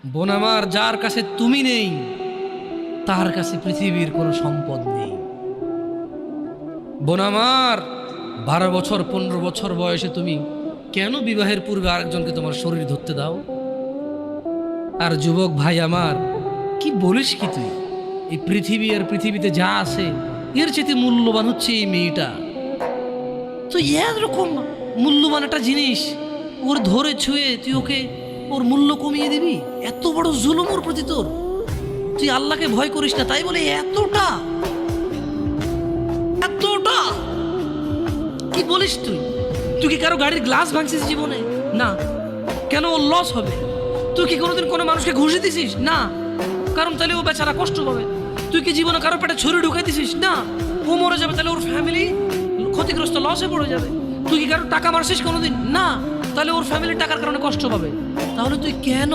বোন আমার, যার কাছে তুমি নেই তার কাছে পৃথিবীর কোনো সম্পদ নেই। বোন আমার, 12 বছর 15 বছর বয়সে তুমি কেন বিবাহের পূর্বে আরেকজনকে তোমার শরীর ধরতে দাও? আর যুবক ভাই আমার, কি বলিস কি তুই? এই পৃথিবী আর পৃথিবীতে যা আছে এর চেয়ে মূল্যবান হচ্ছে এই মেয়েটা। তো এরকম মূল্যবান একটা জিনিস ওর ধরে ছুঁয়ে তুই ওকে ওর মূল্য কমিয়ে দিবি? এত বড় জুলুম ওর প্রতি তোর! তুই আল্লাহকে ভয় করিস না তাই বলে এতটা এতটা কি বলিস তুই? তুই কি কারো গাড়ির গ্লাস ভাঙছিস জীবনে? না। কেন? ওর লস হবে। তুই কি কোনোদিন কোনো মানুষকে ঘুষি দিছিস? না, কারণ তাহলে ও বেচারা কষ্ট পাবে। তুই কি জীবনে কারো পেটে ছুরি ঢুকাই দিছিস? না, ও মরে যাবে, তাহলে ওর ফ্যামিলি ক্ষতিগ্রস্ত, লসে পড়ে যাবে। তুই কি কারো টাকা মারছিস কোনোদিন? না, তাহলে ওর ফ্যামিলি টাকার কারণে কষ্ট পাবে। তাহলে তুই কেন